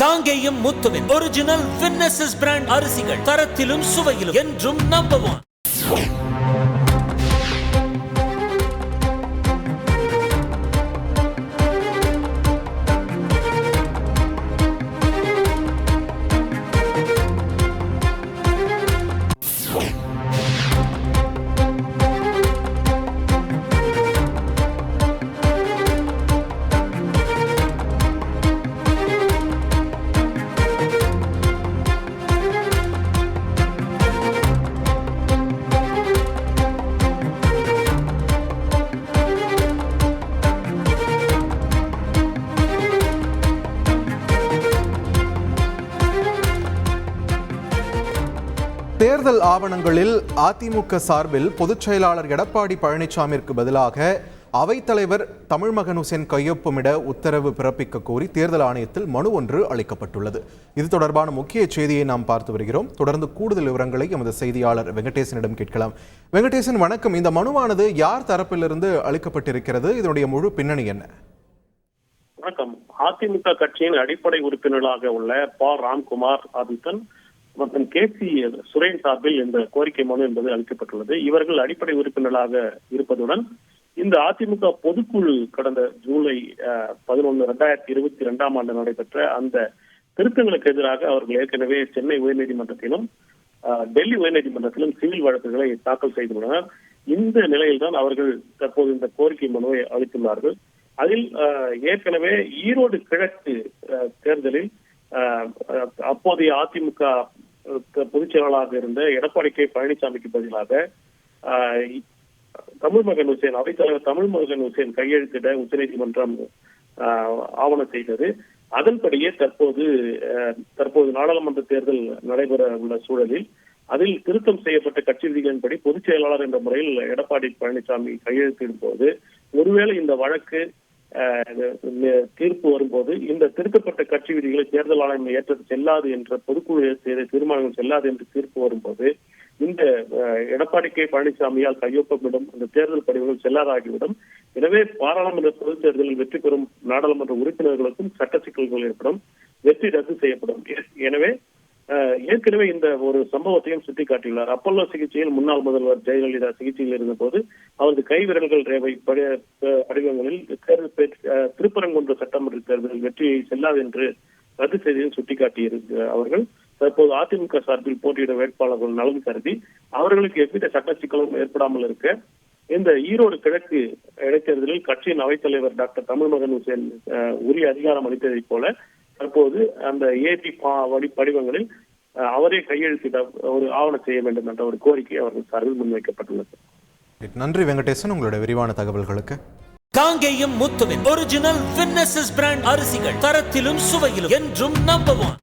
காங்கேயம் முத்துவின் ஒரிஜினல் வின்னசஸ் பிராண்ட் அரிசிகள் தரத்திலும் சுவையிலும் என்றும் நம்பர் 1. தேர்தல் ஆவணங்களில் அதிமுக சார்பில் பொதுச் செயலாளர் எடப்பாடி பழனிசாமிற்கு பதிலாக அவைத்தலைவர் தமிழ்மகன் ஹுசேன் கையொப்பமிட உத்தரவு பிறப்பிக்க கோரி தேர்தல் ஆணையத்தில் மனு ஒன்று அளிக்கப்பட்டுள்ளது. இது தொடர்பான முக்கிய செய்தியை நாம் பார்த்து வருகிறோம். தொடர்ந்து கூடுதல் விவரங்களை எமது செய்தியாளர் வெங்கடேசனிடம் கேட்கலாம். வெங்கடேசன், வணக்கம். இந்த மனுவானது யார் தரப்பிலிருந்து அளிக்கப்பட்டிருக்கிறது? இதனுடைய முழு பின்னணி என்ன? வணக்கம். அதிமுக கட்சியின் அடிப்படை உறுப்பினர்களாக உள்ள ப. ராம்குமார் ஆதித்தன் மற்றும் கே.சி. சுரேன் சார்பில் இந்த கோரிக்கை மனு என்பது அளிக்கப்பட்டுள்ளது. இவர்கள் அடிப்படை உறுப்பினர்களாக இருப்பதுடன் இந்த அதிமுக பொதுக்குழு கடந்த ஜூலை 11, 2022 ஆண்டு நடைபெற்ற அந்த திருத்தங்களுக்கு எதிராக அவர்கள் ஏற்கனவே சென்னை உயர்நீதிமன்றத்திலும் டெல்லி உயர்நீதிமன்றத்திலும் சிவில் வழக்குகளை தாக்கல் செய்துள்ளனர். இந்த நிலையில்தான் அவர்கள் தற்போது இந்த கோரிக்கை மனுவை அளித்துள்ளார்கள். அதில் ஏற்கனவே ஈரோடு கிழக்கு தேர்தலில் அப்போதைய அதிமுக பொதுச் செயலாளராக இருந்த எடப்பாடி கே. பழனிசாமிக்கு பதிலாக தமிழ்மகன் ஹுசேன், அவைத்தலைவர் தமிழ்மகன் ஹுசேன் கையெழுத்திட உச்சநீதிமன்றம் ஆவணம் செய்தது. அதன்படியே தற்போது நாடாளுமன்ற தேர்தல் நடைபெற உள்ள சூழலில் அதில் திருத்தம் செய்யப்பட்ட கட்சி விதிகளின்படி பொதுச் செயலாளர் என்ற முறையில் எடப்பாடி பழனிசாமி கையெழுத்திடும் போது ஒருவேளை இந்த வழக்கு தீர்ப்பு வரும்போது இந்த திருத்தப்பட்ட கட்சி விதிகளை தேர்தல் ஆணையம் ஏற்றது செல்லாது என்ற பொதுக்குழு தீர்மானங்கள் செல்லாது என்று தீர்ப்பு வரும்போது இந்த எடப்பாடி கே. பழனிசாமியால் கையொப்பமிடும் இந்த தேர்தல் படிவுகள் செல்லாதாகிவிடும். எனவே பாராளுமன்ற பொதுத் தேர்தலில் வெற்றி பெறும் நாடாளுமன்ற உறுப்பினர்களுக்கும் சட்ட சிக்கல்கள் ஏற்படும், வெற்றி ரத்து செய்யப்படும். எனவே ஏற்கனவே இந்த ஒரு சம்பவத்தையும் சுட்டிக்காட்டியுள்ளார். அப்பல்லோ சிகிச்சையில் முன்னாள் முதல்வர் ஜெயலலிதா சிகிச்சையில் இருந்த போது அவரது கைவிரல்கள் ரேவை படிவங்களில் திருப்பரங்குன்ற சட்டமன்ற தேர்தலில் வெற்றியை செல்லாது என்று ரத்து செய்தியில் சுட்டிக்காட்டியிருக்க அவர்கள் தற்போது அதிமுக சார்பில் போட்டியிட வேட்பாளர்கள் நலன் கருதி அவர்களுக்கு எவ்வித சட்ட சிக்கலும் ஏற்படாமல் இருக்க இந்த ஈரோடு கிழக்கு இடைத்தேர்தலில் கட்சியின் அவைத்தலைவர் டாக்டர் தமிழ்மகன் ஹுசேன் உரிய அதிகாரம் அளித்ததைப் போல தற்போது அந்த ஏபி படிவங்களில் அவரே கையெழுத்திட ஒரு ஆவணம் செய்ய வேண்டும் என்ற ஒரு கோரிக்கை அவர்கள் சார்பில் முன்வைக்கப்பட்டுள்ளது. நன்றி வெங்கடேசன், உங்களுடைய விரிவான தகவல்களுக்கு. காங்கேயம் முத்துவின் ஒரிஜினல் வின்னசஸ் பிராண்ட் அரிசிகள் தரத்திலும் சுவையிலும் என்றும் நம்பர் 1.